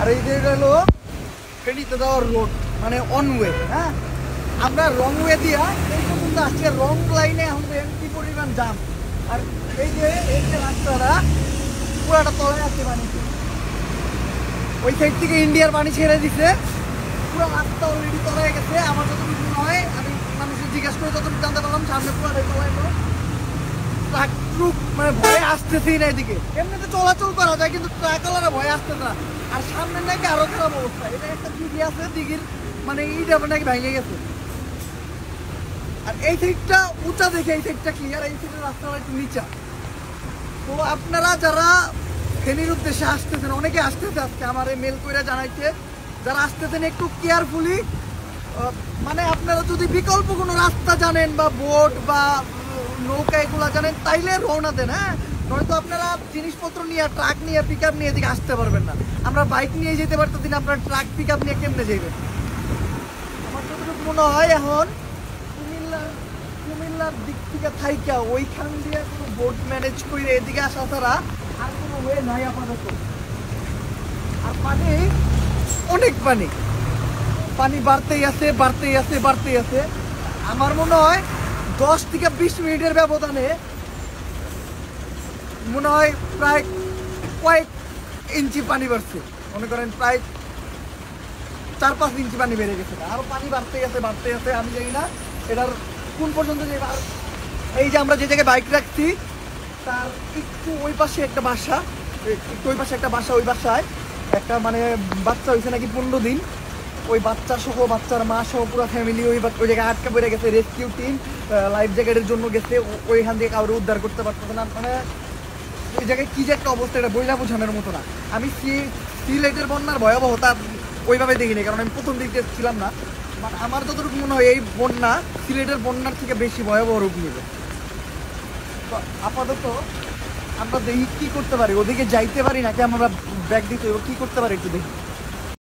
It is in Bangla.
আর এই যে হলো ফেনীতে যাওয়ার রোড, মানে অন ওয়ে। হ্যাঁ, আমরা রং ওয়ে দিয়া এই পর্যন্ত আসছে, রং লাইনে আমাদের কি পরিমাণ জাম। আর এই যে রাস্তাটা পুরাটা তলায় আছে পানি, ওই সাইড থেকে ইন্ডিয়ার পানি ছেড়ে দিছে, পুরো রাস্তা অলরেডি তলায় গেছে। আমার যতটুকু মনে হয়, আমি মানুষের জিজ্ঞাসা করে যতটুকু জানতে পারলাম, সামনে পুরাটাই তলায় গেল। ট্রাক ট্রুক মানে ভয়ে আসতেছেই না এদিকে। এমনিতে চলাচল করা যায়, কিন্তু ট্রাকওয়ালারা ভয়ে আসতেছে না। আর সামনে নাকি আরো খারাপ অবস্থা, এটা একটা দিঘি আছে, দিঘির মানে ইটা নাকি ভেঙে গেছে। আর এই সাইডটা উঁচা দেখে এই সাইডটা ক্লিয়ার, এই সাইডের রাস্তাটা একটু নিচা। তো আপনারা যারা ফেনীর উদ্দেশ্যে আসতেছেন, অনেকে আসতেছে আজকে আমার মেল করে জানাইছে, যারা আসতেছেন একটু কেয়ারফুলি, মানে আপনারা যদি বিকল্প কোনো রাস্তা জানেন বা বোট বা নৌকা এগুলো জানেন, তাইলে রওনা দেন। হ্যাঁ, নয়তো আপনারা জিনিসপত্র নিয়ে, ট্রাক নিয়ে, পিক আপ নিয়ে এদিকে আসতে পারবেন না। আমরা বাইক নিয়ে যেতে পারতেছি না, আপনার ট্রাক পিক আপ নিয়ে কেমনে যাবেন? আমার যতটুকু মনে হয় এখন কুমিল্লার দিক থেকে থাইকা ওইখান দিয়ে কোনো বোট ম্যানেজ করে এদিকে আসা ছাড়া আর কোনো ওয়ে নাই আপাতত। আর পানি, অনেক পানি, পানি বাড়তেই আছে, বাড়তেই আছে, বাড়তেই আছে। আমার মনে হয় 10 থেকে 20 মিনিটের ব্যবধানে মনে হয় প্রায় কয়েক ইঞ্চি পানি বাড়ছে। মনে করেন প্রায় 4-5 ইঞ্চি পানি বেড়ে গেছে। আরো পানি বাড়তেই আছে, বাড়তেই আছে। আমি জানি না এটার কোন পর্যন্ত যাবে। আর এই যে আমরা যে জায়গায় বাইক রাখছি, তার একটু ওই পাশে একটা বাসা, একটু ওই পাশে একটা বাসা, ওই বাসায় একটা মানে বাচ্চা হয়েছে নাকি 15 দিন। ওই বাচ্চা সহ, বাচ্চার মা সহ পুরো ফ্যামিলি ওই জায়গায় আটকা পড়ে গেছে। রেস্কিউ টিম লাইফ জ্যাকেটের জন্য গেছে, ওইখান থেকে কাউরে উদ্ধার করতে পারতেছে না। মানে ওই জায়গায় কি যে একটা অবস্থা, এটা বইলা বোঝানোর মতো না। আমি সিলেটের বন্যার ভয়াবহতা ওইভাবে দেখিনি, কারণ আমি প্রথম দিকে ছিলাম না। মানে আমার যতটুকু মনে হয় এই বন্যা সিলেটের বন্যার থেকে বেশি ভয়াবহ রূপ নেবে। তো আপাতত আমরা দেখি কি করতে পারি, ওদিকে যাইতে পারি নাকি আমরা ব্যাগ দিতে কি করতে পারি একটু দেখি।